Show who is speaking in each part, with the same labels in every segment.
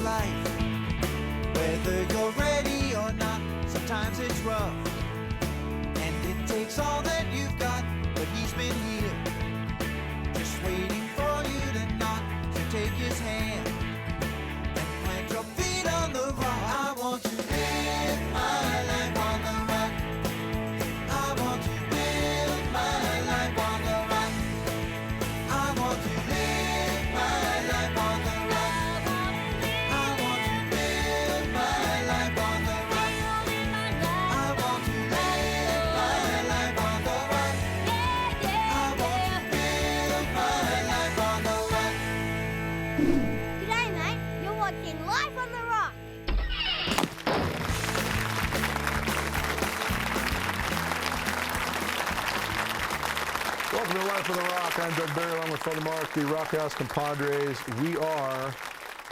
Speaker 1: life. Whether you're ready or not, sometimes it's rough. And it takes all that you've got, but he's been here, just waiting for you to knock. So take his hand and plant your feet on the rock. I want to live my life on the rock. I want to live my life on the rock. I want to live my life on the rock. I want to live my life on the rock. I want to live my life on the rock. I want to live my life on the rock.
Speaker 2: G'day, mate. You're watching Life on the Rock.
Speaker 3: Welcome to Life on the Rock. I'm Doug Barry along with Father Mark, the Rockhouse compadres. We are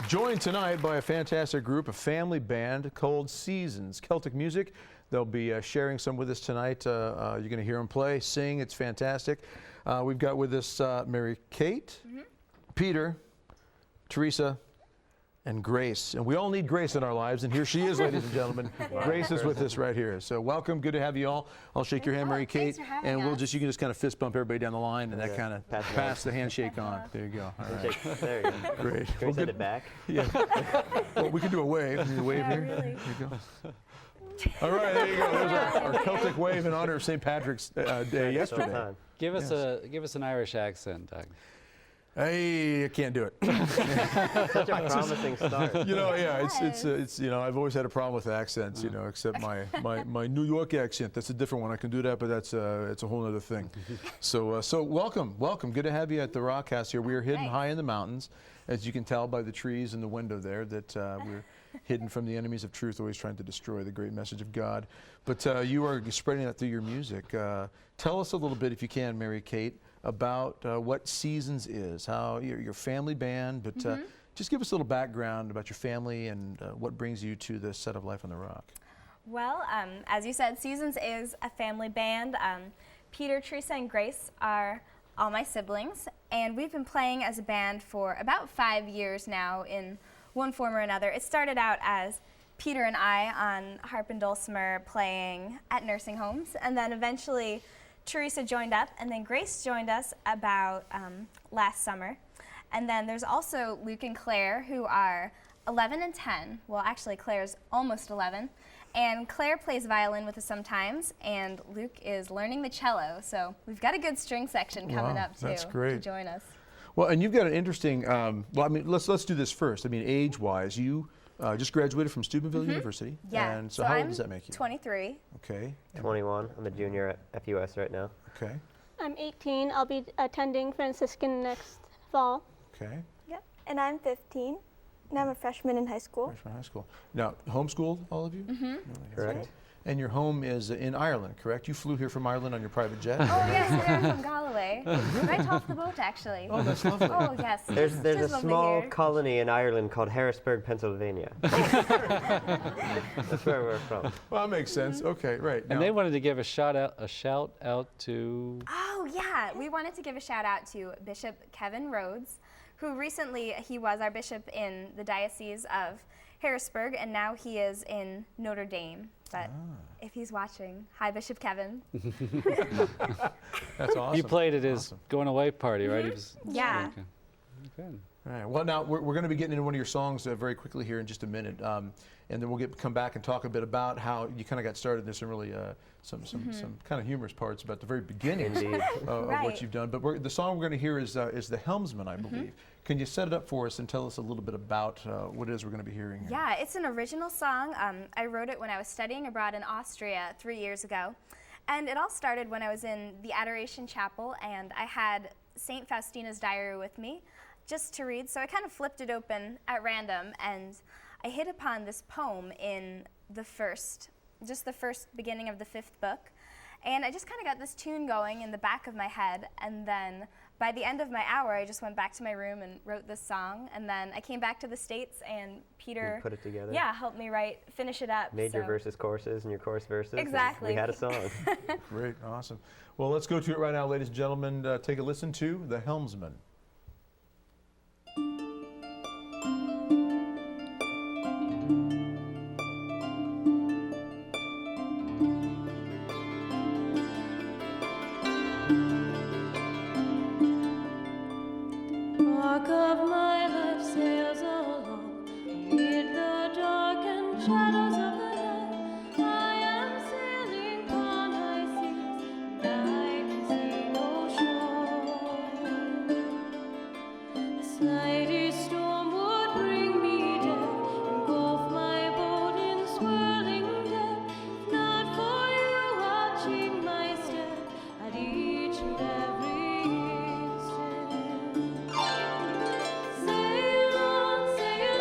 Speaker 3: joined tonight by a fantastic group, a family band called Seasons, Celtic music. They'll be sharing some with us tonight. You're going to hear them play, sing. It's fantastic. We've got with us Mary Kate, Peter, Teresa, and Grace. And we all need Grace in our lives, and here she is, ladies and gentlemen. Grace is with us right here. So welcome, good to have you all. I'll shake your hand, Mary Kate,
Speaker 2: thanks for having
Speaker 3: and
Speaker 2: us.
Speaker 3: you can just kind of fist bump everybody down the line, and that kind of pass the handshake on. There you go. All right.
Speaker 4: There you go.
Speaker 3: Great.
Speaker 4: Can we send it back?
Speaker 3: Yeah. Well, we can do a wave. Can you wave here?
Speaker 2: really.
Speaker 3: There you go. All right, there you go. There's our Celtic wave in honor of St. Patrick's Day yesterday.
Speaker 4: Time.
Speaker 5: Give us an Irish accent, Doug.
Speaker 3: Hey, I can't do it.
Speaker 4: Such a promising start.
Speaker 3: You know, yeah, it's you know, I've always had a problem with accents, you know, except my New York accent. That's a different one. I can do that, but it's a whole other thing. So welcome. Good to have you at the Rock House here. We are hidden high in the mountains, as you can tell by the trees in the window there, that we're hidden from the enemies of truth, always trying to destroy the great message of God. But you are spreading that through your music. Tell us a little bit, if you can, Mary Kate, about what Seasons is, how your family band, but just give us a little background about your family and what brings you to this set of Life on the Rock.
Speaker 6: Well, as you said, Seasons is a family band. Peter, Teresa, and Grace are all my siblings, and we've been playing as a band for about 5 years now in one form or another. It started out as Peter and I on harp and dulcimer playing at nursing homes, and then eventually Teresa joined up, and then Grace joined us about last summer. And then there's also Luke and Claire, who are 11 and 10. Well, actually, Claire's almost 11. And Claire plays violin with us sometimes, and Luke is learning the cello. So we've got a good string section coming up, too,
Speaker 3: that's great.
Speaker 6: to join us.
Speaker 3: Well, and you've got an interesting, well, I mean, let's do this first. I mean, age-wise, you just graduated from Steubenville University.
Speaker 6: Yeah.
Speaker 3: And so how old does that make you?
Speaker 6: 23.
Speaker 3: Okay.
Speaker 4: 21. I'm a junior at FUS right now.
Speaker 3: Okay.
Speaker 7: I'm 18. I'll be attending Franciscan next fall.
Speaker 3: Okay.
Speaker 8: Yep. And I'm 15, and I'm a freshman in high school.
Speaker 3: Freshman high school. Now, homeschooled, all of you?
Speaker 6: Mm-hmm.
Speaker 4: Correct.
Speaker 3: And your home is in Ireland, correct? You flew here from Ireland on your private jet?
Speaker 6: Oh, yes, we're from Galway. Right off the boat, actually.
Speaker 3: Oh, that's lovely.
Speaker 6: Oh, yes.
Speaker 4: There's
Speaker 6: Just
Speaker 4: a
Speaker 6: lovely
Speaker 4: small
Speaker 6: here.
Speaker 4: colony in Ireland called Harrisburg, Pennsylvania. That's where we're from.
Speaker 3: Well, that makes sense. Okay, right.
Speaker 5: And they wanted to give a shout out to.
Speaker 6: Oh, yeah. We wanted to give a shout out to Bishop Kevin Rhodes, who recently, he was our bishop in the Diocese of Harrisburg, and now he is in Notre Dame. But if he's watching, hi, Bishop Kevin.
Speaker 3: That's awesome.
Speaker 5: You played at his going away party, right? He was,
Speaker 6: Yeah.
Speaker 5: Okay. Good.
Speaker 3: All right. Well, now we're going to be getting into one of your songs very quickly here in just a minute, and then we'll come back and talk a bit about how you kind of got started. There's some really some kind of humorous parts about the very beginning
Speaker 4: Indeed.
Speaker 3: of
Speaker 6: Right.
Speaker 3: what you've done. But the song we're going to hear is the Helmsman, I believe. Can you set it up for us and tell us a little bit about what it is we're going to be hearing here?
Speaker 6: Yeah, it's an original song. I wrote it when I was studying abroad in Austria 3 years ago. And it all started when I was in the Adoration Chapel, and I had St. Faustina's diary with me just to read. So I kind of flipped it open at random, and I hit upon this poem in the first beginning of the 5th book. And I just kind of got this tune going in the back of my head, and then by the end of my hour, I just went back to my room and wrote this song, and then I came back to the States, and Peter
Speaker 4: You put it together?
Speaker 6: Yeah, helped me finish it up.
Speaker 4: Made your
Speaker 6: so.
Speaker 4: verses choruses and your chorus verses. and
Speaker 6: Exactly.
Speaker 4: We had a song.
Speaker 3: Great, awesome. Well, let's go to it right now, ladies and gentlemen. Take a listen to The Helmsman.
Speaker 9: watching my step at each and every instant. Sail on, sail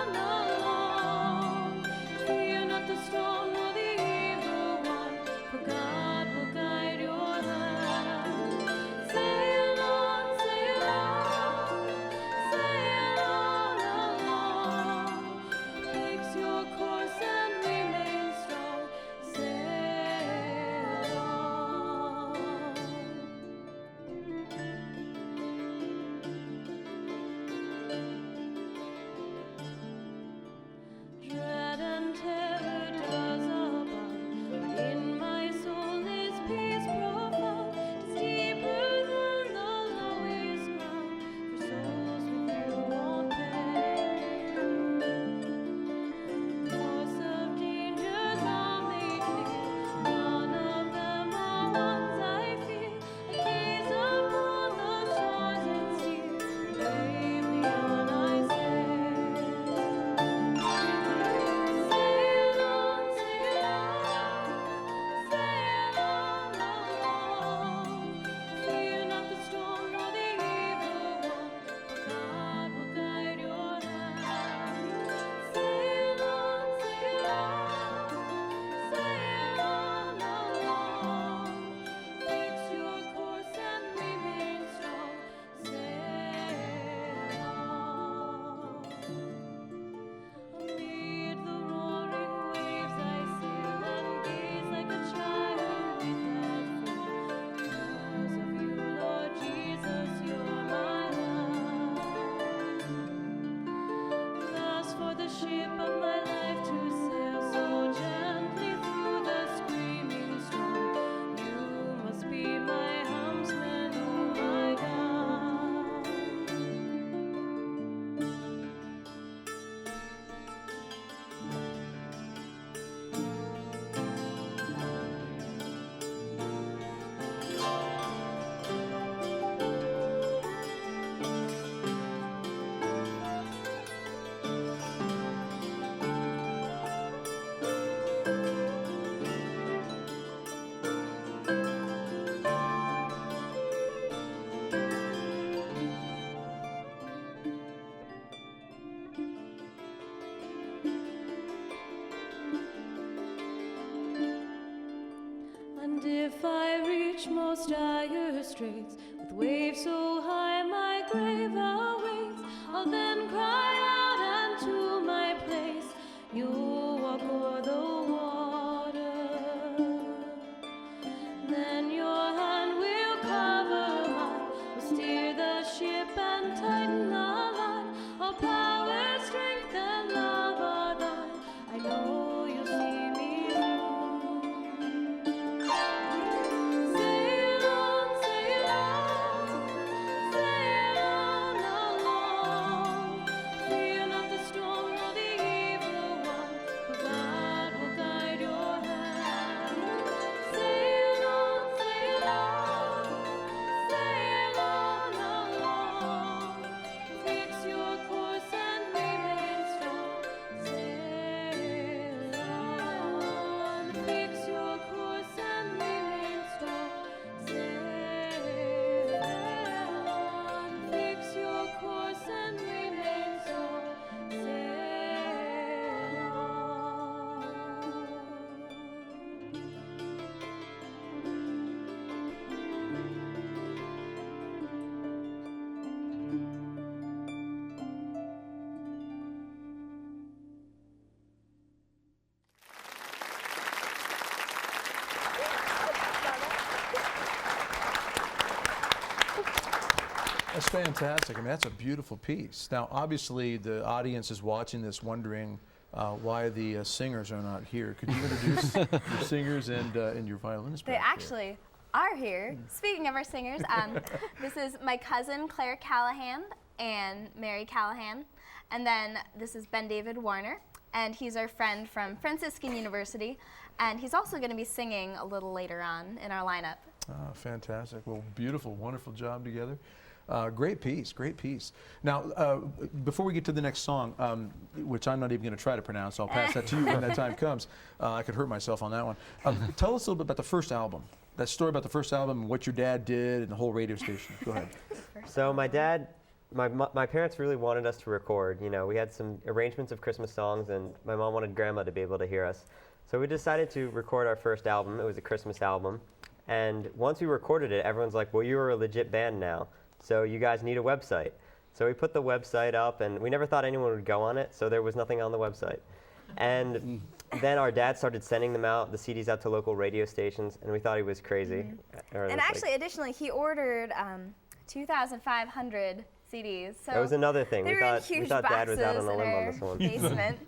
Speaker 9: along. Fear not the storm nor the evil one, for God will guide your hand. Sail on, along. Fix your course and remain strong. Sail on. Dread and terror does abound, but in my soul is peace profound. 'Tis deeper than the lowest ground, for souls with you won't pain. Force of dangers all made clear, none of them are ones I fear. I gaze upon the stars and steer, bravely on I sail. Sail on, along. Fear not the storm nor the evil one, for God will guide your hand. Sail on, along. Fix your course and remain strong. Sail on. Amid the roaring waves I sail and gaze like a child without fear. Because of you, Lord Jesus, you're my love. Thus for the ship of my life to sail so gently through the screaming storm, you must be my helmsman, oh my God. And if I reach most dire straits, with waves so high my grave awaits, I'll then cry out, and to my place you'll walk o'er the water. Then your hand will cover mine, will steer the ship and tighten the line. All power, strength, and love are thine. I know you'll see me through. Sail on, along. Fear not the storm nor the evil one, for God will guide your hand. Sail on, along. Fix your course and remain strong. Sail on. Fix your course and remain strong. Sail on. Fix your course and remain strong. Sail on.
Speaker 3: That's fantastic. I mean, that's a beautiful piece. Now, obviously, the audience is watching this wondering why the singers are not here. Could you introduce your singers and your violinist?
Speaker 6: They
Speaker 3: back there?
Speaker 6: actually are here. Speaking of our singers, this is my cousin Claire Callahan and Mary Callahan. And then this is Ben David Warner, and he's our friend from Franciscan University. And he's also going to be singing a little later on in our lineup.
Speaker 3: Oh, fantastic. Well, beautiful, wonderful job together. Great piece, great piece. Now, before we get to the next song, which I'm not even going to try to pronounce, I'll pass that to you when that time comes. I could hurt myself on that one. Tell us a little bit about the first album. That story about the first album and what your dad did and the whole radio station. Go ahead.
Speaker 4: So my dad, my parents really wanted us to record. You know, we had some arrangements of Christmas songs, and my mom wanted Grandma to be able to hear us. So we decided to record our first album. It was a Christmas album. And once we recorded it, everyone's like, well, you're a legit band now, so you guys need a website. So we put the website up, and we never thought anyone would go on it, so there was nothing on the website. And then our dad started sending them out, the CDs out to local radio stations, and we thought he was crazy.
Speaker 6: And actually, additionally, he ordered 2,500 CDs. So
Speaker 4: that was another thing.
Speaker 6: They
Speaker 4: We
Speaker 6: were in
Speaker 4: thought
Speaker 6: huge
Speaker 4: Dad was out on
Speaker 6: boxes
Speaker 4: a
Speaker 6: in
Speaker 4: limb on
Speaker 6: our
Speaker 4: this one.
Speaker 6: basement.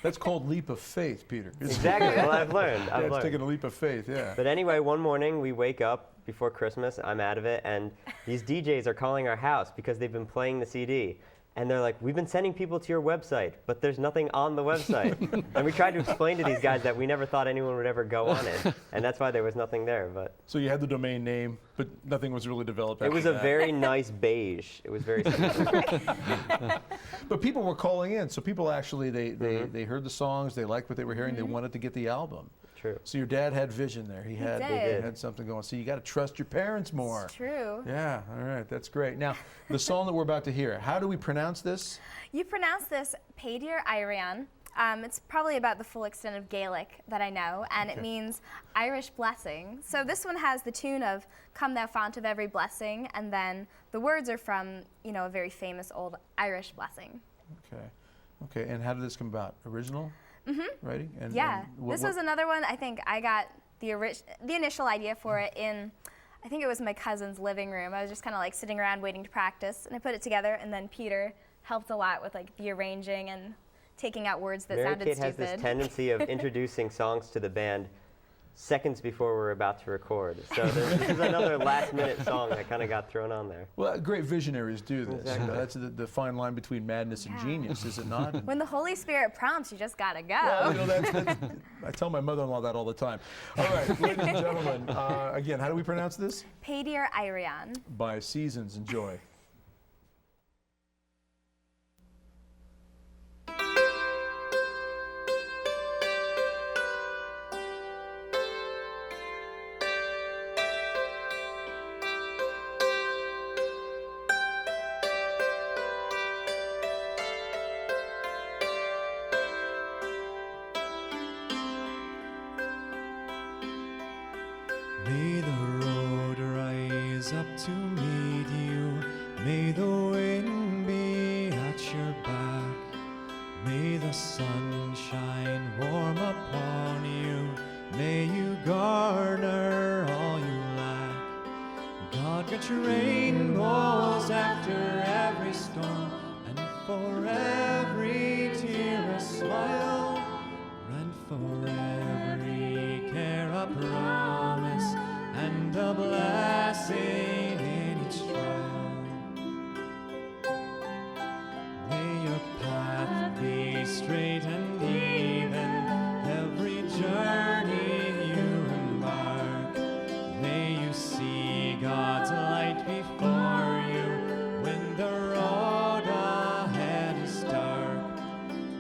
Speaker 3: That's called leap of faith, Peter.
Speaker 4: Exactly. Well, I've learned.
Speaker 3: Dad's taking a leap of faith, yeah.
Speaker 4: But anyway, one morning we wake up before Christmas. I'm out of it, and these DJs are calling our house because they've been playing the CD. And they're like, we've been sending people to your website, but there's nothing on the website. And we tried to explain to these guys that we never thought anyone would ever go on it. And that's why there was nothing there. But
Speaker 3: So you had the domain name, but nothing was really developed
Speaker 4: it
Speaker 3: after
Speaker 4: was a
Speaker 3: that.
Speaker 4: very nice beige. It was very simple.
Speaker 3: But people were calling in, so people actually, they heard the songs, they liked what they were hearing, they wanted to get the album.
Speaker 4: True.
Speaker 3: So your dad had vision there. He had something going. So you got to trust your parents more.
Speaker 6: It's true.
Speaker 3: Yeah, all right, that's great. Now, the song that we're about to hear, how do we pronounce this?
Speaker 6: You pronounce this Pierre Irian. It's probably about the full extent of Gaelic that I know, and it means Irish blessing. So this one has the tune of Come Thou Fount of Every Blessing, and then the words are from, you know, a very famous old Irish blessing.
Speaker 3: Okay, and how did this come about? Original? Writing? And,
Speaker 6: Yeah,
Speaker 3: and
Speaker 6: this was another one. I think I got the initial idea for it in, I think it was my cousin's living room. I was just kind of like sitting around waiting to practice, and I put it together, and then Peter helped a lot with like the arranging and taking out words that sounded
Speaker 4: Mary-Kate
Speaker 6: stupid.
Speaker 4: has this tendency of introducing songs to the band seconds before we're about to record. So this is another last-minute song that kind of got thrown on there.
Speaker 3: Well, great visionaries do this.
Speaker 4: Exactly.
Speaker 3: You know, that's the fine line between madness and genius, is it not?
Speaker 6: When the Holy Spirit prompts, you just gotta go.
Speaker 3: Well, you know, that's, I tell my mother-in-law that all the time. All right, ladies and gentlemen, again, how do we pronounce this?
Speaker 6: Pierre Irian.
Speaker 3: By Seasons. Enjoy.
Speaker 1: May the road rise up to meet you. May the wind be at your back. May the sun shine warm upon you. May you garner all you lack. God grant you rainbows after every storm, and for every tear a smile, and for every care a promise, and a blessing in each trial. May your path be straight and even, every journey you embark. May you see God's light before you when the road ahead is dark.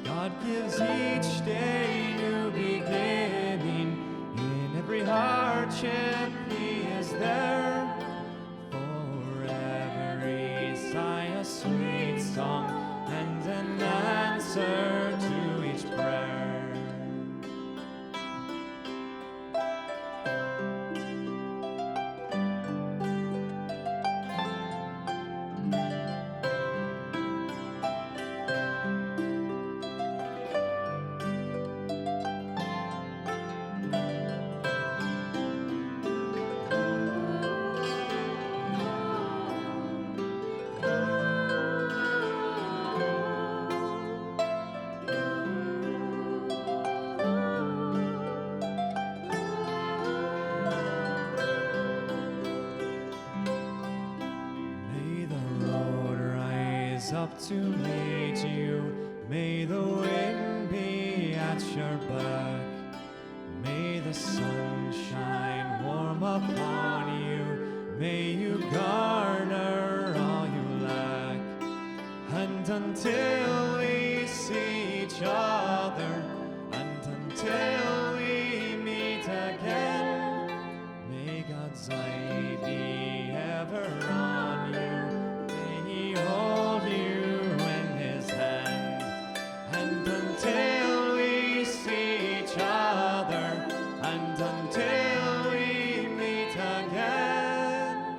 Speaker 1: God gives each day new beginning. In every hardship He is there. For every sigh a sweet song, and an answer to each prayer. May the road rise up to meet you. May the wind be at your back. May the sun shine warm upon you. May you garner all until we see each other, and until we meet again. May God's eye be ever on you. May He hold you in His hand, and until we see each other, and until we meet again.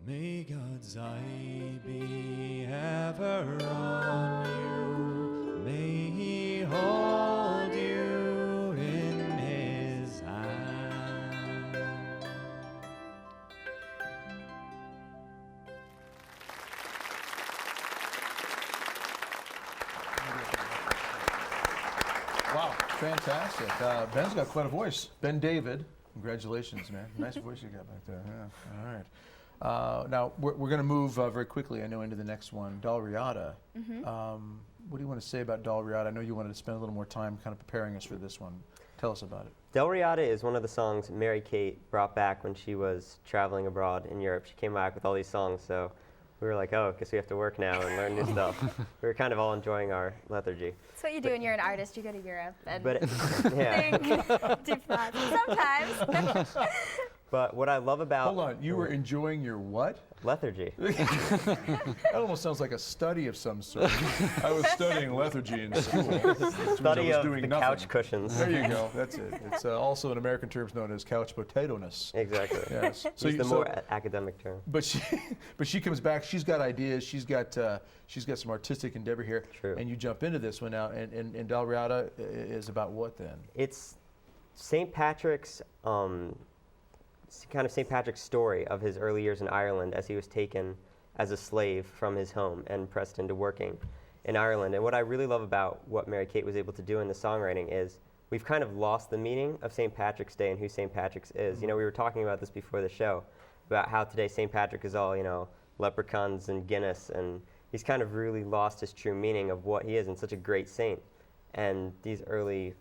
Speaker 1: May God's eye be ever on you. May He hold you in His hand.
Speaker 3: Wow, fantastic. Ben's got quite a voice. Ben David, congratulations, man. Nice voice you got back there. Yeah. All right. Now, we're going to move very quickly, I know, into the next one, Riyata. What do you want to say about Riyata? I know you wanted to spend a little more time kind of preparing us for this one. Tell us about it.
Speaker 4: Riyata is one of the songs Mary-Kate brought back when she was traveling abroad in Europe. She came back with all these songs, so we were like, oh, guess we have to work now and learn new stuff. We were kind of all enjoying our lethargy.
Speaker 6: That's what you do when you're an artist. You go to Europe and
Speaker 4: But yeah.
Speaker 6: think deep thoughts. Sometimes.
Speaker 4: But what I love about
Speaker 3: Hold on, you were enjoying your what?
Speaker 4: lethargy.
Speaker 3: That almost sounds like a study of some sort. I was studying lethargy in school. Which means I
Speaker 4: Study
Speaker 3: was
Speaker 4: of
Speaker 3: doing
Speaker 4: the
Speaker 3: nothing.
Speaker 4: couch cushions.
Speaker 3: There you go, that's it. It's also in American terms known as couch potato-ness.
Speaker 4: Exactly.
Speaker 3: Yes.
Speaker 4: It's the more academic term.
Speaker 3: But she comes back. She's got ideas. She's got some artistic endeavor here.
Speaker 4: True.
Speaker 3: And you jump into this one now. And Riyata is about what then?
Speaker 4: It's St. Patrick's kind of St. Patrick's story of his early years in Ireland as he was taken as a slave from his home and pressed into working in Ireland. And what I really love about what Mary-Kate was able to do in the songwriting is we've kind of lost the meaning of St. Patrick's Day and who St. Patrick's is. You know, we were talking about this before the show, about how today St. Patrick is all, you know, leprechauns and Guinness, and he's kind of really lost his true meaning of what he is and such a great saint. And his early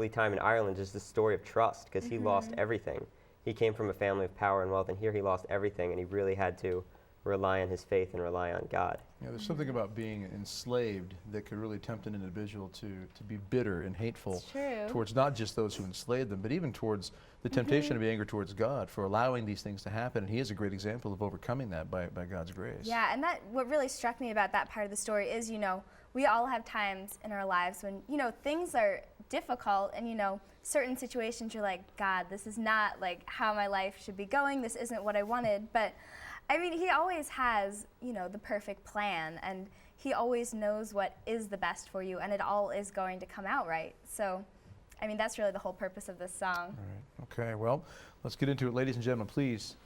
Speaker 4: time in Ireland is the story of trust, because he lost everything. He came from a family of power and wealth, and here he lost everything, and he really had to rely on his faith and rely on God.
Speaker 3: Yeah, there's something about being enslaved that could really tempt an individual to be bitter and hateful towards not just those who enslaved them, but even towards the temptation to be angry towards God for allowing these things to happen. And he is a great example of overcoming that by God's grace.
Speaker 6: Yeah, and what really struck me about that part of the story is, you know, we all have times in our lives when, you know, things are difficult and, you know, certain situations you're like, God, this is not like how my life should be going. This isn't what I wanted. But I mean, he always has, you know, the perfect plan, and he always knows what is the best for you, and it all is going to come out right. So, I mean, that's really the whole purpose of this song.
Speaker 3: All right. Okay, well, let's get into it. Ladies and gentlemen, please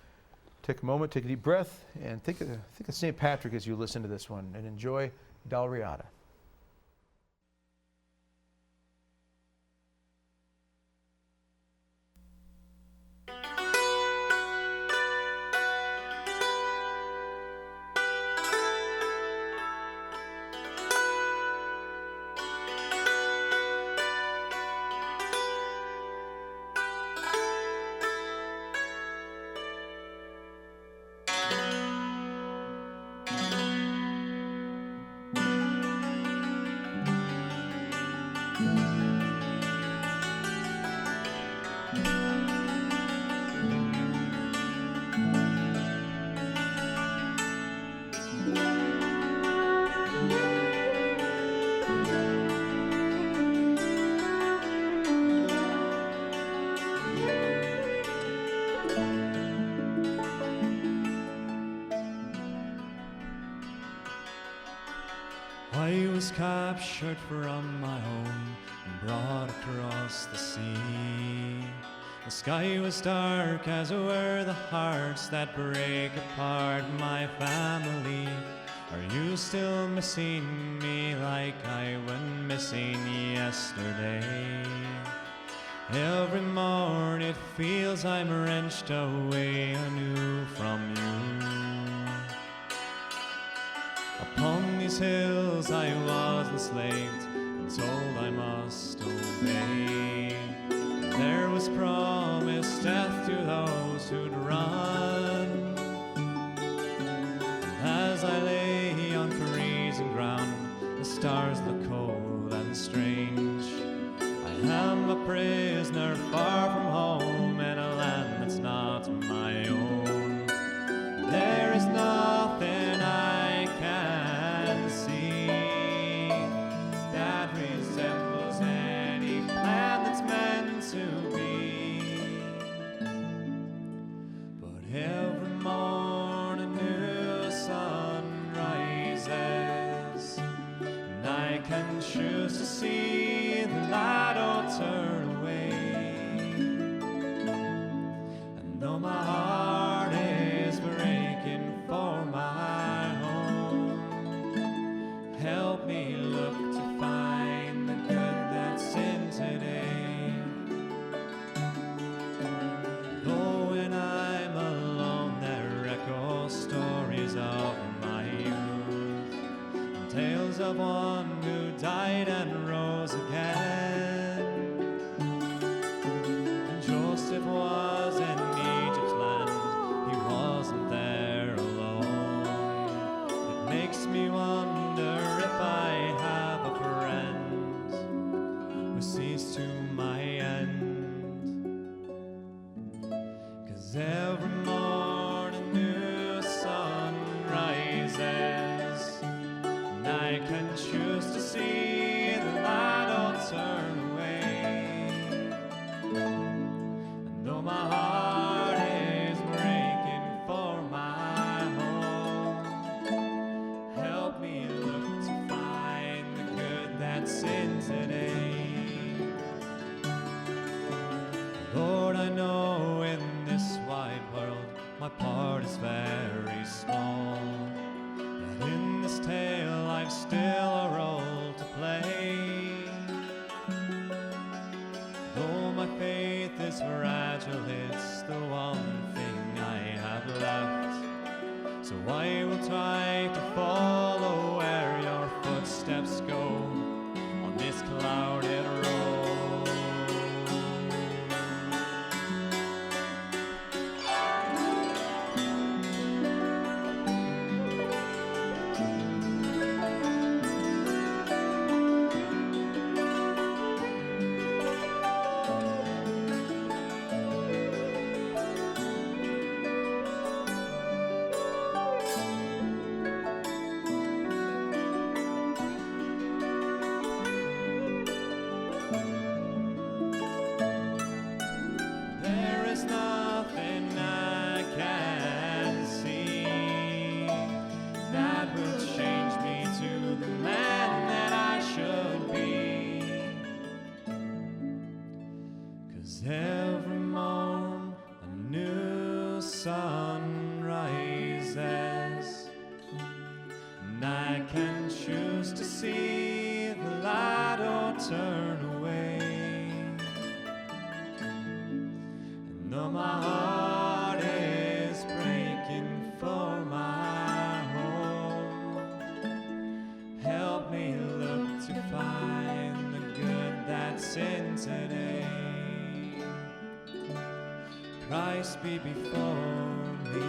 Speaker 3: take a moment, take a deep breath, and think of St. Patrick as you listen to this one, and enjoy Riyata.
Speaker 1: I was captured from my home and brought across the sea. The sky was dark, as were the hearts that break apart my family. Are you still missing me like I went missing yesterday? Every morn it feels I'm wrenched away anew from you. Upon these hills I was enslaved and told I must obey. There was promised death to those who'd run. As I lay
Speaker 10: I'm a prisoner far from home in a land that's not my own. There is nothing I can see that resembles any plan that's meant to be. But every morning new sun rises, and I can choose to see the light or turn away. And though my heart is breaking for my home, help me look to find the good that's in today. Though when I'm alone there echo stories of my youth, and tales of one who died and rose again. And Joseph was in Egypt's land, he wasn't there alone. It makes me wonder if I have a friend who sees to my end. 'Cause every morning new sun rises, and I can choose to see the light or turn away. And though my heart is breaking for my home, help me look to find the good that's in today. Lord, I know in this wide world my part is very small, yet in this tale I've still a role to play. Though my faith is fragile, it's the one thing I have left. So I will try to follow where your footsteps go on this clouded road. There is nothing I can see that will change me to the man that I should be. 'Cause every morn a new sun rises, and I can choose to see the light or turn away. And though my heart is breaking for my home, help me look to find the good that's in today. Christ be before me,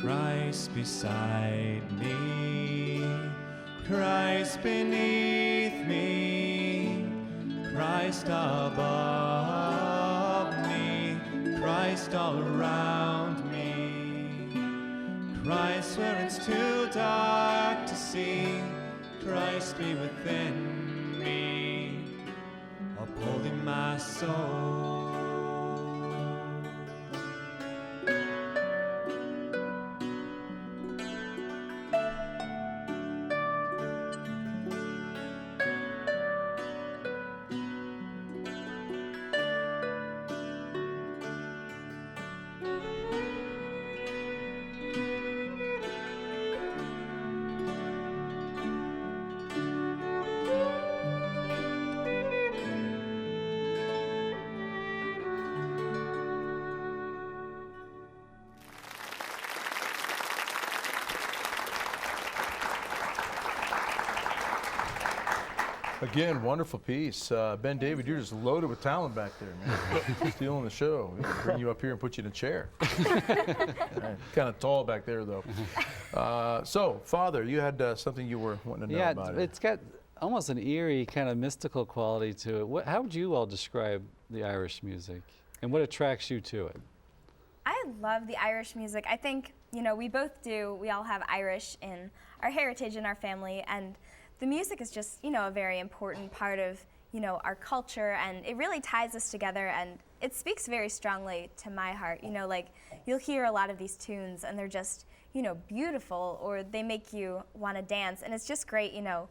Speaker 10: Christ beside me, Christ beneath me, Christ above me, Christ all around me, Christ where it's too dark to see, Christ be within me, upholding my soul.
Speaker 3: Again, wonderful piece. Ben David, you're just loaded with talent back there, man. Stealing the show. We can bring you up here and put you in a chair. Kind of tall back there, though. So, Father, you had something you were wanting to know about.
Speaker 5: It's got almost an eerie kind of mystical quality to it. How would you all describe the Irish music, and what attracts you to it?
Speaker 6: I love the Irish music. I think, you know, we both do. We all have Irish in our heritage in our family, and the music is just, you know, a very important part of, you know, our culture, and it really ties us together, and it speaks very strongly to my heart. You know, like, you'll hear a lot of these tunes, and they're just, you know, beautiful, or they make you want to dance, and it's just great, you know,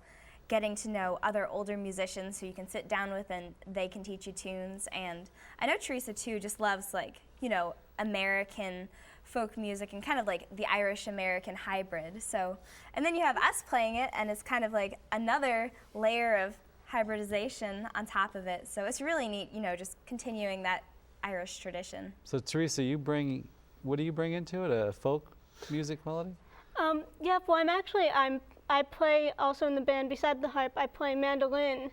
Speaker 6: getting to know other older musicians who you can sit down with and they can teach you tunes. And I know Teresa too just loves, like, you know, American folk music and kind of like the Irish-American hybrid. So, and then you have us playing it, and it's kind of like another layer of hybridization on top of it. So it's really neat, you know, just continuing that Irish tradition.
Speaker 5: So Teresa, what do you bring into it? A folk music quality?
Speaker 7: Yeah, well, I play also in the band. Beside the harp, I play mandolin,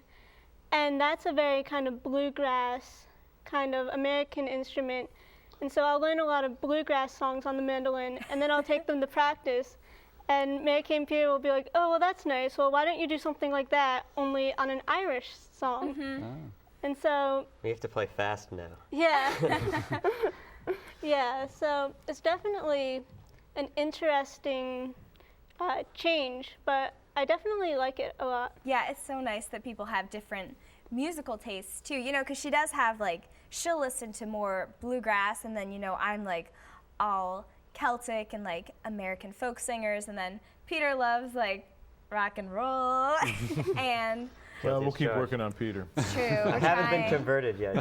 Speaker 7: and that's a very kind of bluegrass, kind of American instrument. And so I'll learn a lot of bluegrass songs on the mandolin, and then I'll take them to practice. And Mary Kay and Pierre will be like, "Oh, well, that's nice. Well, why don't you do something like that, only on an Irish song?"
Speaker 6: Mm-hmm.
Speaker 7: And so
Speaker 4: We have to play fast now.
Speaker 7: yeah, yeah. So it's definitely an interesting change, but I definitely like it a lot.
Speaker 6: Yeah, it's so nice that people have different musical tastes too, you know, because she does have, like, she'll listen to more bluegrass, and then, you know, I'm like all Celtic and like American folk singers, and then Peter loves like rock and roll. And
Speaker 3: Well, we'll keep working on Peter.
Speaker 6: it's true.
Speaker 4: I haven't been converted yet.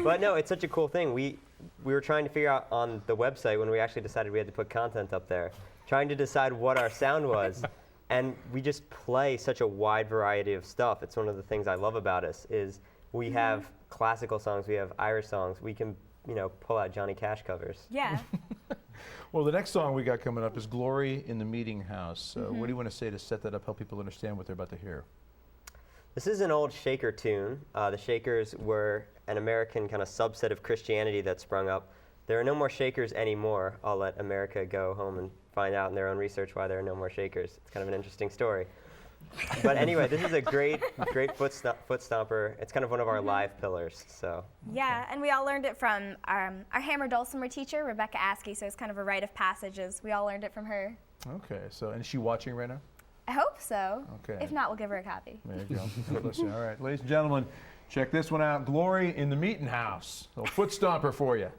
Speaker 4: But no, it's such a cool thing. We were trying to figure out on the website when we actually decided we had to put content up there, trying to decide what our sound was. And we just play such a wide variety of stuff. It's one of the things I love about us is we have classical songs, we have Irish songs, we can, you know, pull out Johnny Cash covers.
Speaker 6: Yeah.
Speaker 3: Well, the next song we got coming up is Glory in the Meeting House. What do you want to say to set that up, help people understand what they're about to hear?
Speaker 4: This is an old Shaker tune. The Shakers were an American kind of subset of Christianity that sprung up. There are no more Shakers anymore. I'll let America go home and find out in their own research why there are no more Shakers. It's kind of an interesting story. But anyway, this is a great foot stomper. It's kind of one of our live pillars. So.
Speaker 6: Yeah, and we all learned it from our hammer dulcimer teacher, Rebecca Askey, so it's kind of a rite of passages. We all learned it from her.
Speaker 3: Okay, so, and is she watching right now?
Speaker 6: I hope so.
Speaker 3: Okay.
Speaker 6: If not, we'll give her a copy.
Speaker 3: There you go. Good listening. All right, ladies and gentlemen, check this one out. Glory in the Meeting House. A foot stomper for you.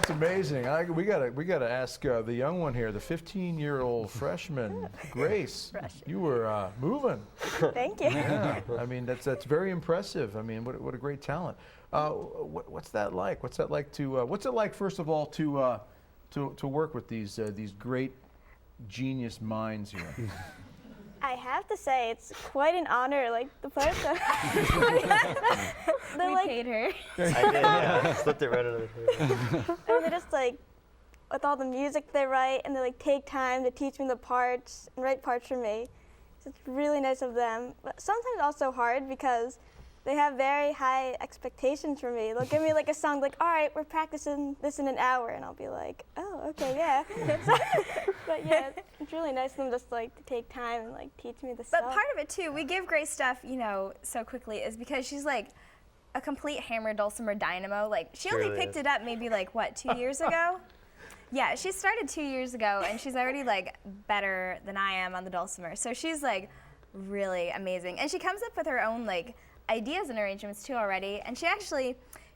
Speaker 3: That's amazing. We gotta ask the young one here, the 15-year-old freshman, Grace. You were moving.
Speaker 8: Thank you.
Speaker 3: Yeah, I mean that's very impressive. I mean, what a great talent. What's that like? What's that like to? What's it like, first of all, to work with these great genius minds here?
Speaker 8: I have to say, it's quite an honor. Like the players, they're
Speaker 6: We
Speaker 8: like,
Speaker 6: paid her.
Speaker 4: I did, yeah. Slipped it right under the table.
Speaker 8: I mean, they're just like, with all the music they write, and they like take time to teach me the parts and write parts for me. So it's really nice of them, but sometimes also hard because they have very high expectations for me. They'll give me like a song, like, all right, we're practicing this in an hour, and I'll be like, oh, okay, yeah. But yeah, it's really nice of them just like to take time and like teach me the
Speaker 6: But
Speaker 8: stuff.
Speaker 6: part of it too, we give Grace stuff, so quickly, is because she's like a complete hammer dulcimer dynamo. Like she only
Speaker 4: really
Speaker 6: picked
Speaker 4: is.
Speaker 6: it up maybe like 2 years ago. Yeah, she started 2 years ago, and she's already like better than I am on the dulcimer. So she's like really amazing, and she comes up with her own like ideas and arrangements too already. And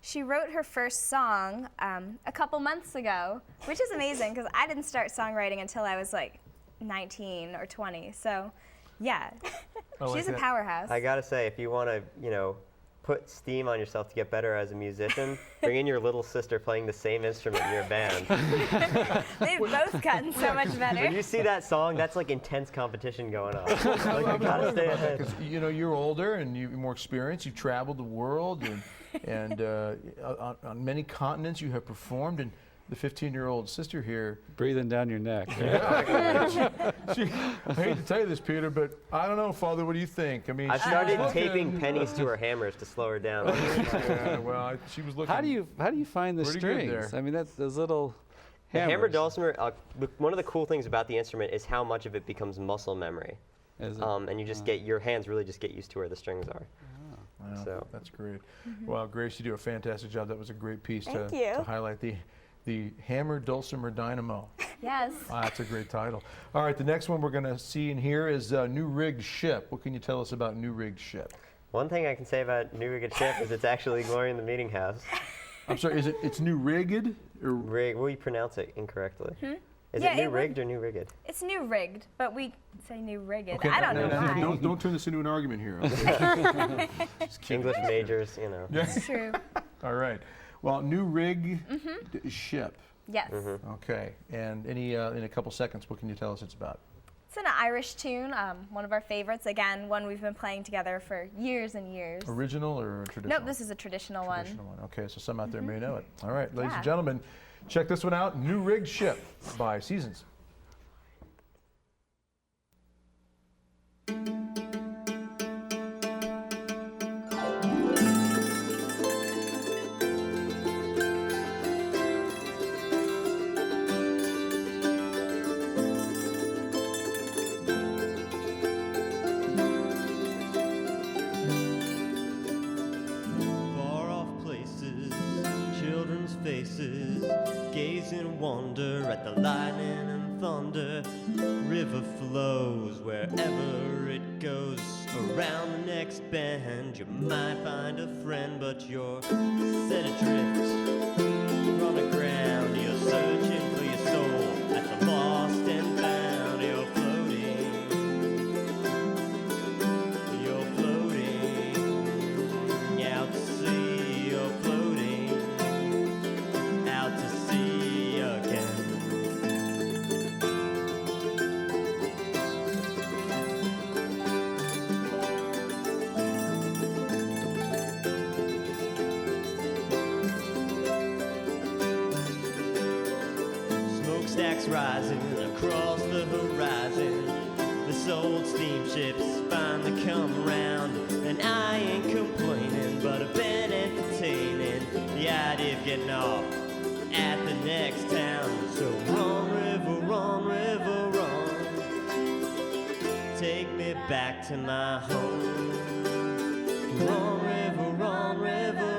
Speaker 6: she wrote her first song a couple months ago, which is amazing because I didn't start songwriting until I was like 19 or 20. So yeah, she's a powerhouse.
Speaker 4: I gotta say, if you want to, put steam on yourself to get better as a musician, bring in your little sister playing the same instrument in your band.
Speaker 6: They've both gotten so much better.
Speaker 4: When you see that song, that's like intense competition going on. Like you gotta stay ahead.
Speaker 3: Because you're older and you're more experienced. You've traveled the world, and on many continents you have performed. And the 15-year-old sister here,
Speaker 5: Breathing down your neck.
Speaker 3: yeah, I hate to tell you this, Peter, but I don't know, Father. What do you think? I mean,
Speaker 4: I
Speaker 3: she
Speaker 4: started
Speaker 3: was looking-
Speaker 4: taping pennies to her hammers to slow her down.
Speaker 3: Yeah, well, she was looking.
Speaker 5: How do you find the
Speaker 3: Pretty good
Speaker 5: strings?
Speaker 3: there.
Speaker 5: I mean, those little
Speaker 4: The
Speaker 5: hammers.
Speaker 4: hammer dulcimer, one of the cool things about the instrument is how much of it becomes muscle memory.
Speaker 5: Is it?
Speaker 4: And you just your hands really just get used to where the strings are.
Speaker 3: Wow,
Speaker 4: So.
Speaker 3: that's great. Well, Grace, you do a fantastic job. That was a great piece
Speaker 8: Thank
Speaker 3: to
Speaker 8: you.
Speaker 3: highlight the Hammer Dulcimer Dynamo.
Speaker 6: Yes.
Speaker 3: That's a great title. All right, the next one we're going to see and hear is New Rigged Ship. What can you tell us about New Rigged Ship?
Speaker 4: One thing I can say about New Rigged Ship is it's actually Glory in the Meeting House.
Speaker 3: I'm sorry, it's New Rigged? Or
Speaker 4: Well, you pronounce it incorrectly. Is
Speaker 6: Yeah,
Speaker 4: it New
Speaker 6: it would-
Speaker 4: Rigged or New Rigged?
Speaker 6: It's new rigged, but we say new rigged.
Speaker 3: Okay,
Speaker 6: I don't
Speaker 3: no,
Speaker 6: know
Speaker 3: no,
Speaker 6: why.
Speaker 3: Don't turn this into an argument here. Okay?
Speaker 4: English majors,
Speaker 3: Yeah.
Speaker 6: It's true.
Speaker 3: All right. Well, New Rigged Ship.
Speaker 6: Yes.
Speaker 3: Okay. And in a couple seconds, what can you tell us it's about?
Speaker 6: It's an Irish tune, one of our favorites. Again, one we've been playing together for years and years.
Speaker 3: Original or traditional?
Speaker 6: Nope, this is a traditional one.
Speaker 3: Traditional one. Okay, so some out there may know it. All right, ladies
Speaker 6: Yeah.
Speaker 3: and gentlemen, check this one out. New Rigged Ship by Seasons.
Speaker 10: Far off places, children's faces, gaze in wonder at the lightning and thunder. River flows wherever it goes. Around the next bend, you might find a friend, but you're set adrift from the ground. You're searching for your soul at the lost and found. You're floating. You're floating out to sea. You're floating out to sea again. Smokestacks rising across the horizon. This old steamship's finally come around, and I ain't complaining, but I've been entertaining the idea of getting off at the next town. So run, river, run. Take me back to my home. Run, river,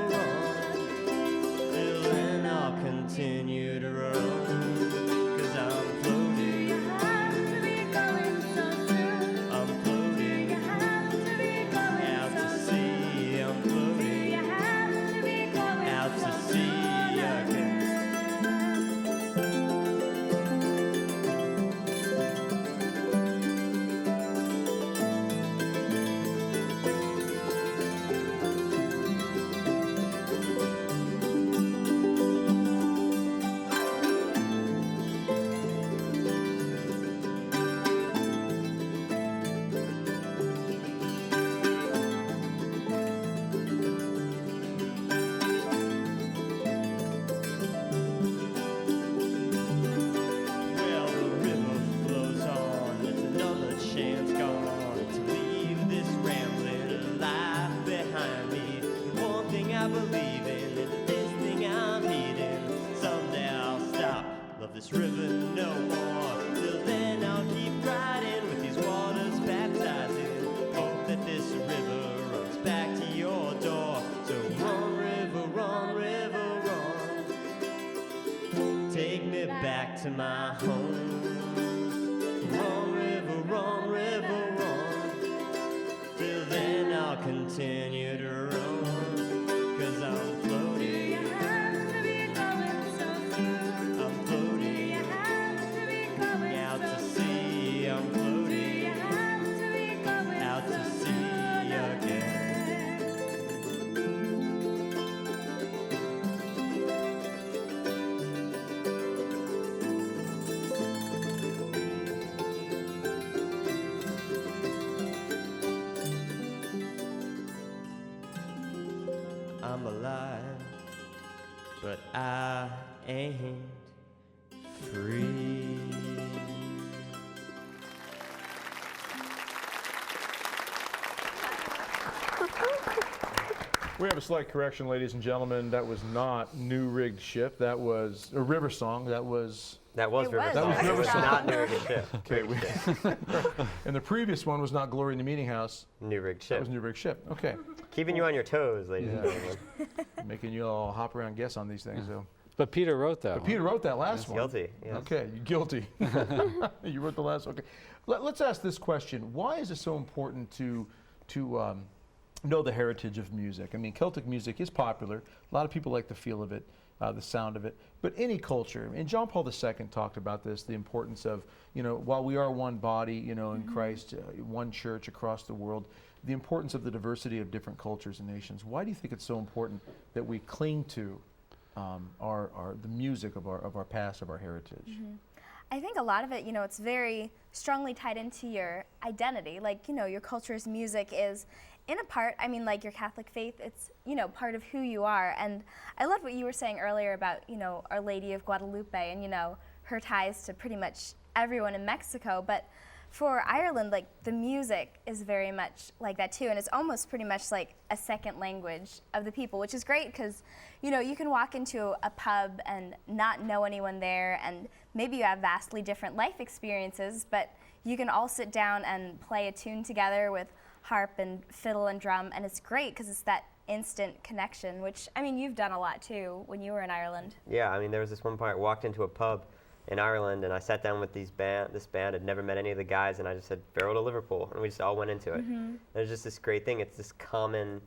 Speaker 10: run. Till then I'll continue to run. 'Cause I'm floating. I'm floating out to sea. I'm floating out to sea again.
Speaker 4: back to my home. Wrong river, wrong. Till then I'll continue to roam, 'cause I'm floating.
Speaker 9: You have to be going so soon.
Speaker 4: I'm floating
Speaker 9: You have to be going
Speaker 4: out
Speaker 9: so
Speaker 4: to
Speaker 9: soon.
Speaker 4: sea. I'm floating
Speaker 9: You have to be going
Speaker 4: out
Speaker 9: so
Speaker 4: to sea
Speaker 9: soon
Speaker 4: again. I'm alive, but I ain't free.
Speaker 3: We have a slight correction, ladies and gentlemen. That was not New Rigged Ship. That was a river song. That was
Speaker 4: That was
Speaker 6: It
Speaker 4: River
Speaker 6: was
Speaker 4: Song.
Speaker 3: That was River
Speaker 4: It was
Speaker 3: Song.
Speaker 4: not New Rigged Ship.
Speaker 3: okay. And the previous one was not Glory in the Meeting House.
Speaker 4: New Rigged
Speaker 3: That
Speaker 4: Ship.
Speaker 3: was New Rigged Ship. Okay.
Speaker 4: Keeping you on your toes, ladies and
Speaker 3: Yeah.
Speaker 4: gentlemen.
Speaker 3: Making you all hop around, guess on these things. So.
Speaker 5: But Peter wrote that
Speaker 3: But
Speaker 5: one.
Speaker 3: Peter wrote that last one.
Speaker 4: Guilty. Yes.
Speaker 3: Okay, you're guilty. You wrote the last. Okay, let's ask this question: why is it so important to know the heritage of music? I mean, Celtic music is popular. A lot of people like the feel of it, the sound of it. But any culture, and John Paul II talked about this: the importance of, while we are one body, in Christ, one church across the world, the importance of the diversity of different cultures and nations. Why do you think it's so important that we cling to the music of our past, of our heritage?
Speaker 6: I think a lot of it, it's very strongly tied into your identity. Like, your culture's music is, in a part, I mean, like your Catholic faith, it's, part of who you are. And I love what you were saying earlier about, Our Lady of Guadalupe and, her ties to pretty much everyone in Mexico. But for Ireland, like, the music is very much like that too. And it's almost pretty much like a second language of the people, which is great because, you can walk into a pub and not know anyone there, and maybe you have vastly different life experiences, but you can all sit down and play a tune together with harp and fiddle and drum, and it's great because it's that instant connection, which, I mean, you've done a lot too when you were in Ireland.
Speaker 4: Yeah, I mean, there was this one part I walked into a pub in Ireland, and I sat down with this band. I'd never met any of the guys, and I just said, "Farewell to Liverpool," and we just all went into it. There's just this great thing. It's this common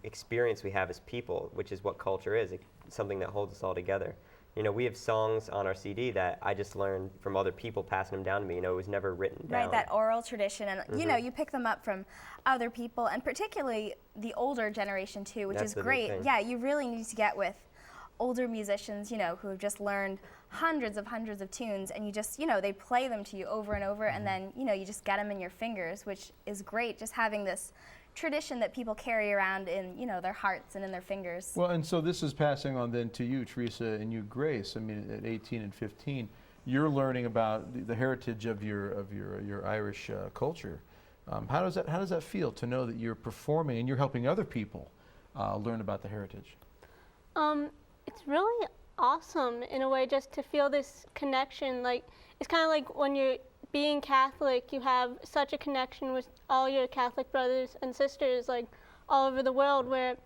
Speaker 4: experience we have as people, which is what culture is. It's something that holds us all together. We have songs on our CD that I just learned from other people passing them down to me. It was never written down.
Speaker 6: Right, that oral tradition, and you pick them up from other people, and particularly the older generation too, which
Speaker 4: That's
Speaker 6: is
Speaker 4: the big
Speaker 6: great.
Speaker 4: thing.
Speaker 6: Yeah, you really need to get with older musicians, who have just learned hundreds of tunes, and you just, they play them to you over and over, and then, you just get them in your fingers, which is great, just having this tradition that people carry around in, their hearts and in their fingers.
Speaker 3: Well, and so this is passing on then to you, Teresa, and you, Grace. I mean, at 18 and 15, you're learning about the heritage of your Irish culture. How does that feel to know that you're performing and you're helping other people learn about the heritage?
Speaker 7: It's really awesome in a way, just to feel this connection. Like, it's kind of like when you're being Catholic, you have such a connection with all your Catholic brothers and sisters, like all over the world, where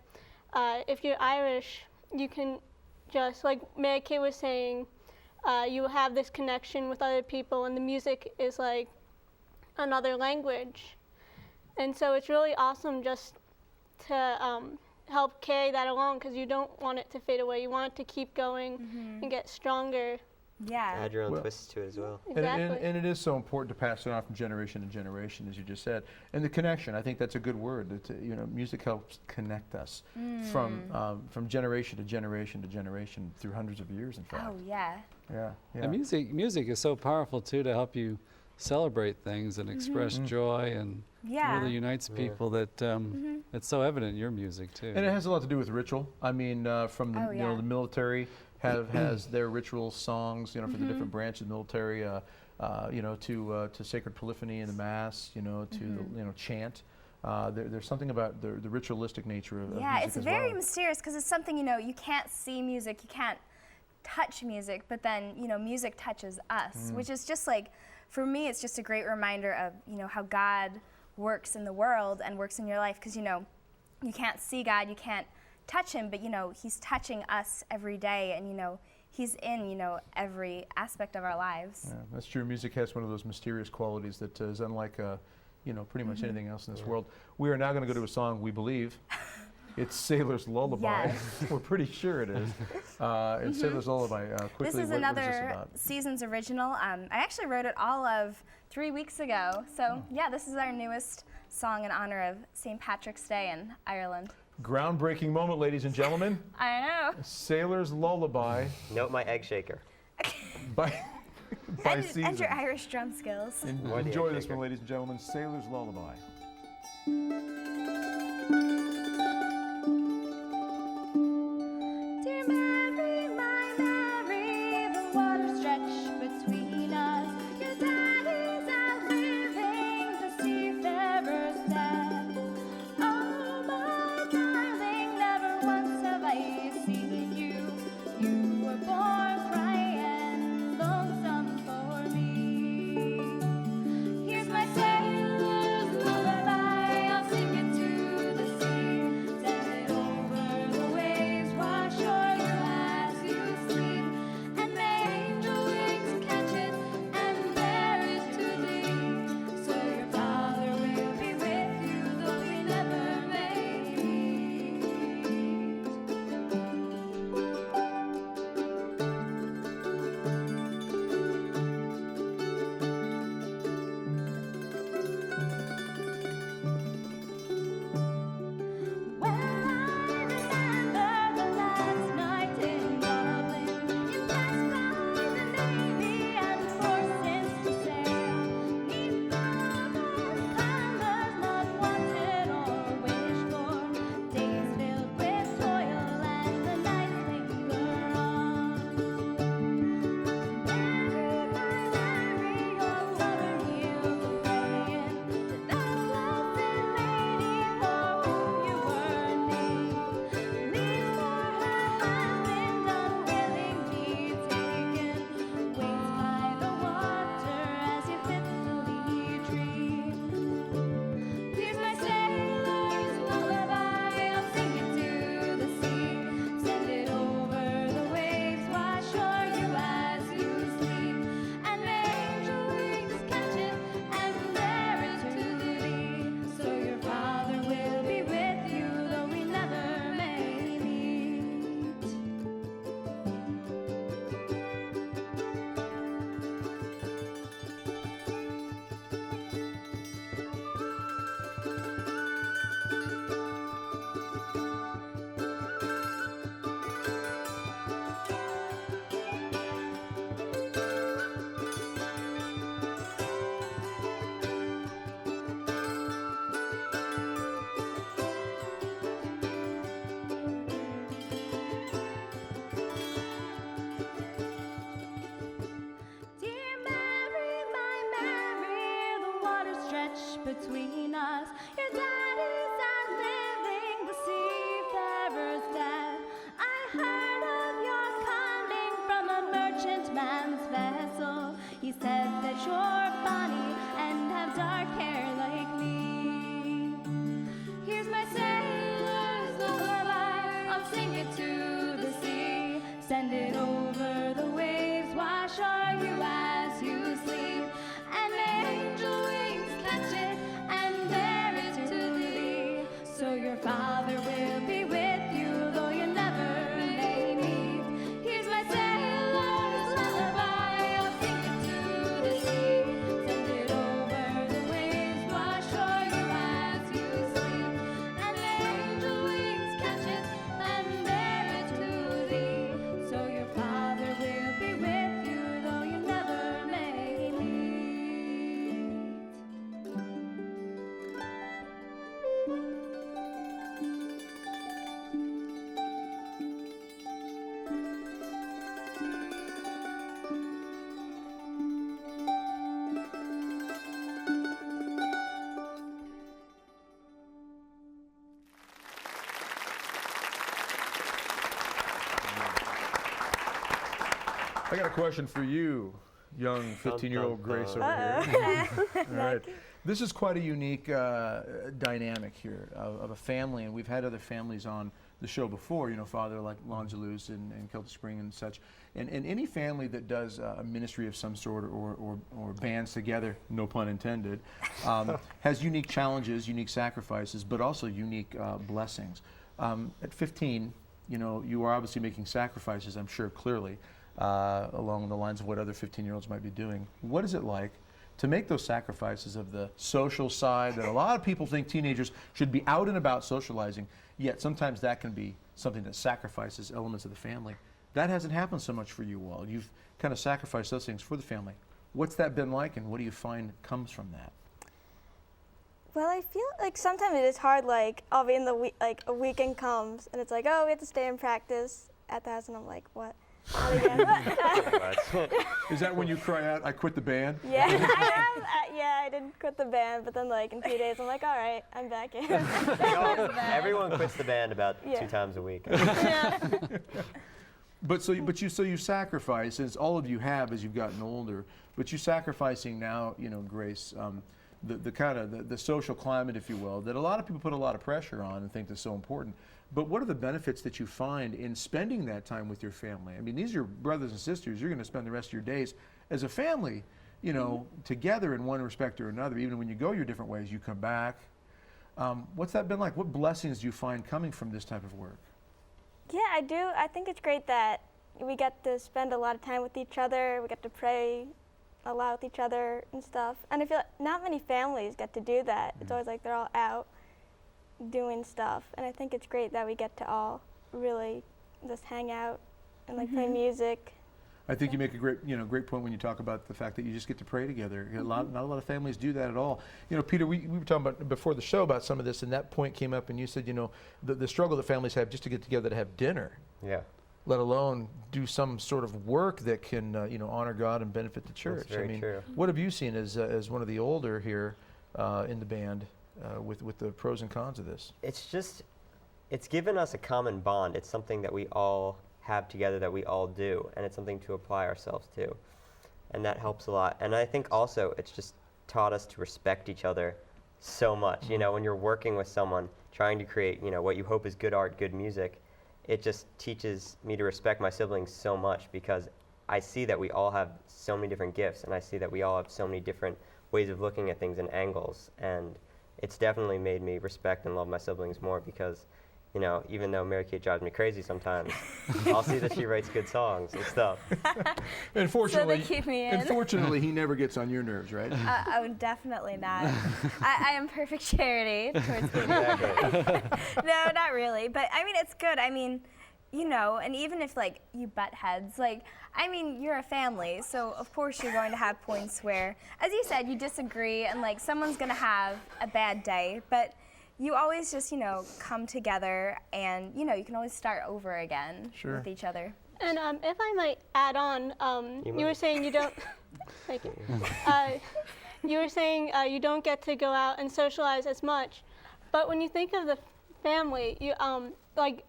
Speaker 7: if you're Irish, you can just, like Mary Kay was saying, you have this connection with other people, and the music is like another language. And so it's really awesome just to help carry that along, because you don't want it to fade away. You want it to keep going and get stronger.
Speaker 6: Yeah.
Speaker 4: Add your own
Speaker 3: Well-
Speaker 4: twists to it as well.
Speaker 7: Exactly.
Speaker 3: And it is so important to pass it on from generation to generation, as you just said. And the connection, I think that's a good word. Music helps connect us from generation to generation to generation through hundreds of years, in fact.
Speaker 6: Oh, yeah.
Speaker 3: Yeah.
Speaker 5: And music is so powerful too to help you celebrate things and express joy, and
Speaker 6: Yeah.
Speaker 5: really unites people. That it's so evident in your music too.
Speaker 3: And it has a lot to do with ritual. I mean, from the,
Speaker 6: Oh, yeah.
Speaker 3: the military has their ritual songs, for the different branches of the military, to sacred polyphony in the mass, to the, chant. There's something about the ritualistic nature of
Speaker 6: Yeah,
Speaker 3: music
Speaker 6: it's
Speaker 3: as
Speaker 6: very
Speaker 3: well.
Speaker 6: mysterious because it's something, you can't see music, you can't touch music, but then, music touches us, which is just like, for me, it's just a great reminder of, how God works in the world and works in your life, because, you can't see God, you can't touch him, but, he's touching us every day, and, He's in, every aspect of our lives.
Speaker 3: Yeah, that's true. Music has one of those mysterious qualities that is unlike, pretty much anything else in this world. We are now going to go to a song we believe. It's Sailor's Lullaby.
Speaker 6: Yes.
Speaker 3: We're pretty sure it is. And Sailor's Lullaby, quickly,
Speaker 6: This is
Speaker 3: what is this
Speaker 6: another
Speaker 3: about?
Speaker 6: Seasons original. I actually wrote it all of 3 weeks ago. So yeah, this is our newest song in honor of St. Patrick's Day in Ireland.
Speaker 3: Groundbreaking moment, ladies and gentlemen.
Speaker 6: I know.
Speaker 3: Sailor's Lullaby
Speaker 4: Note my egg shaker.
Speaker 3: by
Speaker 6: And
Speaker 3: Seasons.
Speaker 6: your Irish drum skills.
Speaker 4: Or the
Speaker 3: Enjoy
Speaker 4: egg
Speaker 3: this
Speaker 4: shaker.
Speaker 3: one, ladies and gentlemen. Sailor's Lullaby.
Speaker 9: Dear Mary, my Mary, the water stretched between us. Your daddy's out living, the seafarer's dead. Oh, my darling, never once have I seen you. You were born crying, lonesome for me. Here's my sailor's lullaby, I'll sing it to the sea. Send it over the waves, wash o'er you as you sleep. And may angel wings catch it and bear it to thee. So your father will be with you, though we never may meet. Well, I remember the last night in Dublin. You passed by the Navy and forced since to sail. 'Neath father's colors, not wanted or wished for. Days filled with toil and the nights linger on. Mary, my Mary, your lover kneels praying to that blessed lady for whom you were named. Leaves for her husband unwillingly taken, waits by the water as you fitfully dream. Here's my sailor's lullaby, I'll sing it to the sea. Send it over the waves, wash o'er you as you sleep. And may angel wings catch it and bear it to thee. So your father will be with you, though we never may meet. Dear Mary, my Mary, the water stretched between us. Your daddy's out living, the seafarer's dead. I heard of your coming from a merchantman's vessel. He said that you're bonny and have dark hair like me. Here's my sailor's lullaby, I'll sing it to the sea. Send it over the waves, wash o'er you as you sleep. And may angel wings catch it and bear it to thee. So your father will be with you, though you never may meet. Here's my sailor's lullaby, I'll sing it to the sea. Send it over the waves, wash o'er you as you sleep. And may angel wings catch it and bear it to thee. So your father will be with you, though you never may meet.
Speaker 3: I got a question for you, young 15-year-old Grace over
Speaker 8: Uh-oh.
Speaker 3: here. All right. This is quite a unique dynamic here of a family, and we've had other families on the show before, you know, Father like Longelus and Celtic Spring and such. And any family that does a ministry of some sort or bands together, no pun intended, has unique challenges, unique sacrifices, but also unique blessings. At 15, you know, you are obviously making sacrifices, I'm sure, clearly, along the lines of what other 15-year-olds might be doing. What is it like to make those sacrifices of the social side that a lot of people think teenagers should be out and about socializing, yet sometimes that can be something that sacrifices elements of the family? That hasn't happened so much for you all. You've kind of sacrificed those things for the family. What's that been like, and what do you find comes from that?
Speaker 8: Well, I feel like sometimes it is hard. Like I'll be in the week, like a weekend comes, and it's like, oh, we have to stay in practice at the house, and I'm like, what? Not again.
Speaker 3: Is that when you cry out, I quit the band?
Speaker 8: Yeah, I have. Yeah, I didn't quit the band, but then like in 2 days, I'm like, all right, I'm back in.
Speaker 4: Everyone quits the band about 2 times a week.
Speaker 8: Yeah.
Speaker 3: But you sacrifice, as all of you have as you've gotten older. But you're sacrificing now, you know, Grace, the kind of the social climate, if you will, that a lot of people put a lot of pressure on and think that's so important. But what are the benefits that you find in spending that time with your family? I mean, these are your brothers and sisters. You're going to spend the rest of your days as a family, you know, together in one respect or another. Even when you go your different ways, you come back. What's that been like? What blessings do you find coming from this type of work?
Speaker 8: Yeah, I do. I think it's great that we get to spend a lot of time with each other. We get to pray a lot with each other and stuff. And I feel like not many families get to do that. It's always like they're all out doing stuff. And I think it's great that we get to all really just hang out and like play music.
Speaker 3: I think you make a great point when you talk about the fact that you just get to pray together. Not a lot of families do that at all. You know, Peter, we were talking about before the show about some of this, and that point came up, and you said, you know, the struggle that families have just to get together to have dinner.
Speaker 4: Yeah.
Speaker 3: Let alone do some sort of work that can, you know, honor God and benefit the church.
Speaker 4: That's very true.
Speaker 3: What have you seen as one of the older here in the band with the pros and cons of this?
Speaker 4: It's given us a common bond. It's something that we all have together, that we all do, and it's something to apply ourselves to, and that helps a lot. And I think also it's just taught us to respect each other so much. You know, when you're working with someone trying to create, you know, what you hope is good art, good music, it just teaches me to respect my siblings so much, because I see that we all have so many different gifts, and I see that we all have so many different ways of looking at things and angles, and it's definitely made me respect and love my siblings more, because, you know, even though Mary Kate drives me crazy sometimes, I'll see that she writes good songs and stuff.
Speaker 3: Unfortunately,
Speaker 6: So they keep me in.
Speaker 3: Unfortunately, he never gets on your nerves, right?
Speaker 6: Oh, definitely not. I am perfect charity towards people. No, not really. But I mean, it's good. I mean, you know, and even if like you butt heads, like, I mean, you're a family, so of course you're going to have points where, as you said, you disagree, and like someone's going to have a bad day, but you always just, you know, come together, and, you know, you can always start over again with each other.
Speaker 7: And if I might add on, you were saying you don't, thank you. You were saying you don't get to go out and socialize as much, but when you think of the family, you like,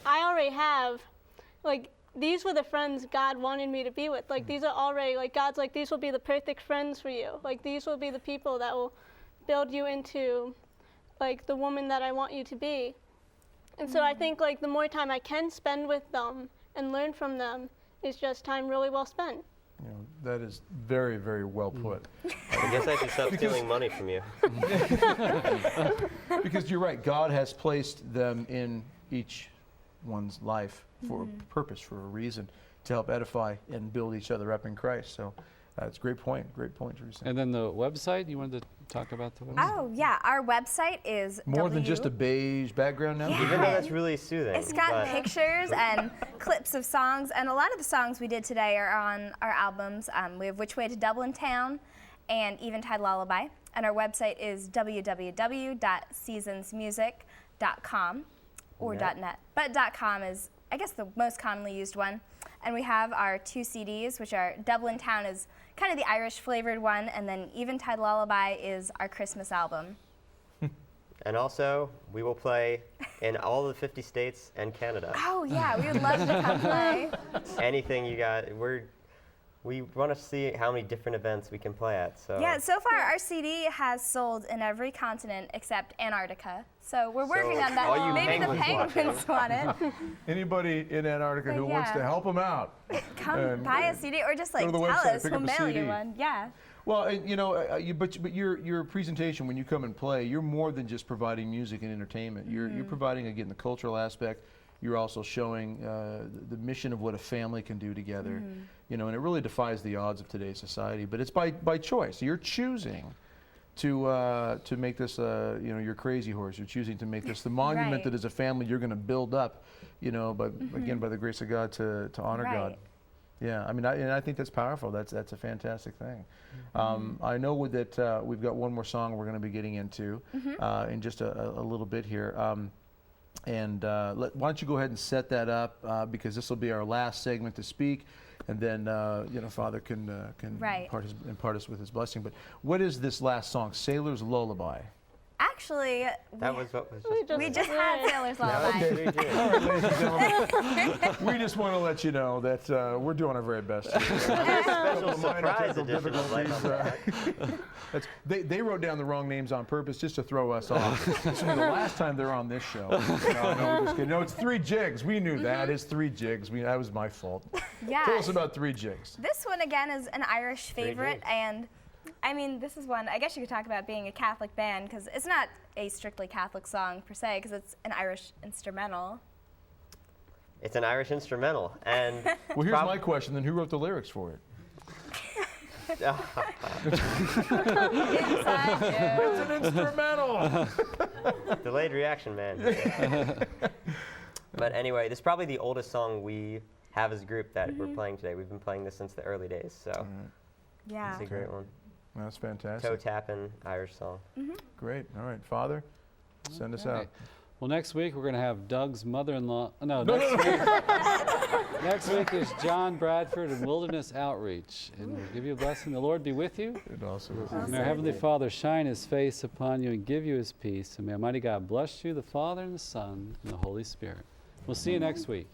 Speaker 7: I already have, like, these were the friends God wanted me to be with. Like, these are already, like, God's like, these will be the perfect friends for you. Like, these will be the people that will build you into, like, the woman that I want you to be. And so I think, like, the more time I can spend with them and learn from them is just time really well spent.
Speaker 3: You know, that is very, very well put.
Speaker 4: I guess I should stop stealing money from you.
Speaker 3: Because you're right, God has placed them in each one's life for a purpose, for a reason, to help edify and build each other up in Christ. So it's a great point, Teresa.
Speaker 5: And then the website, you wanted to talk about the website?
Speaker 6: Oh, yeah, our website is
Speaker 3: More than just a beige background now?
Speaker 6: Yeah.
Speaker 4: Even though that's really soothing.
Speaker 6: It's got pictures and clips of songs, and a lot of the songs we did today are on our albums. We have Which Way to Dublin Town and Eventide Lullaby, and our website is www.seasonsmusic.com or .net. But .com is, I guess, the most commonly used one. And we have our 2 CDs, which are Dublin Town is kind of the Irish flavored one, and then Eventide Lullaby is our Christmas album.
Speaker 4: And also, we will play in all the 50 states and Canada.
Speaker 6: Oh yeah, we would love to come play.
Speaker 4: Anything you got, we want to see how many different events we can play at. So
Speaker 6: Yeah, so far our CD has sold in every continent except Antarctica. So we're working on that.
Speaker 4: all you
Speaker 6: Maybe the
Speaker 4: penguins
Speaker 6: penguins want it.
Speaker 3: Anybody in Antarctica who wants to
Speaker 6: Yeah.
Speaker 3: help them out?
Speaker 6: Come
Speaker 3: And
Speaker 6: buy a CD or just like
Speaker 3: to the
Speaker 6: tell
Speaker 3: website,
Speaker 6: us.
Speaker 3: pick
Speaker 6: We'll
Speaker 3: up a
Speaker 6: mail
Speaker 3: CD.
Speaker 6: you one. Yeah.
Speaker 3: Well, you know, but your presentation when you come and play, you're more than just providing music and entertainment. You're providing again the cultural aspect. You're also showing the mission of what a family can do together. You know, and it really defies the odds of today's society. But it's by choice. You're choosing to make this you know, your crazy horse. You're choosing to make this the monument
Speaker 6: Right.
Speaker 3: that as a family you're going to build up. You know, but again by the grace of God to honor God.
Speaker 6: Right.
Speaker 3: Yeah, I mean, and I think that's powerful. That's a fantastic thing. I know that we've got one more song we're going to be getting into in just a little bit here. And why don't you go ahead and set that up because this will be our last segment to speak, and then you know, Father can
Speaker 6: Right.
Speaker 3: impart us with his blessing. But what is this last song, Sailor's Lullaby?
Speaker 6: Actually,
Speaker 4: that was what was
Speaker 6: we just had Sailor's
Speaker 4: That
Speaker 6: Lullaby.
Speaker 4: was 3 Gs.
Speaker 3: All right, ladies and gentlemen, we just want to let you know that we're doing our very best.
Speaker 4: Special surprise edition of Life on the Rock.
Speaker 3: They wrote down the wrong names on purpose just to throw us off. This will be the last time they're on this show. No, we're just kidding. No, it's 3 jigs. We knew that. It's 3 jigs. That was my fault.
Speaker 6: Yeah.
Speaker 3: Tell us about 3 jigs.
Speaker 6: This one again is an Irish favorite,
Speaker 4: Jigs.
Speaker 6: and I mean, this is one, I guess you could talk about being a Catholic band, because it's not a strictly Catholic song per se, because it's an Irish instrumental.
Speaker 4: It's an Irish instrumental, and
Speaker 3: Well, here's my question, then who wrote the lyrics for it?
Speaker 6: Inside joke.
Speaker 3: It's an instrumental!
Speaker 4: delayed reaction, man. But anyway, this is probably the oldest song we have as a group that we're playing today. We've been playing this since the early days, so
Speaker 6: Yeah.
Speaker 4: it's a great one.
Speaker 3: That's
Speaker 4: Toe
Speaker 3: fantastic.
Speaker 4: tapping Irish song.
Speaker 3: Great. All right, Father, send us out.
Speaker 5: Okay. Well, next week we're going to have Doug's mother-in-law. No, next week. Next week is John Bradford and Wilderness Outreach. And we'll give you a blessing. The Lord be with you.
Speaker 3: And also,
Speaker 5: May our Heavenly Father shine His face upon you and give you His peace. And may Almighty God bless you, the Father and the Son and the Holy Spirit. We'll see you next week.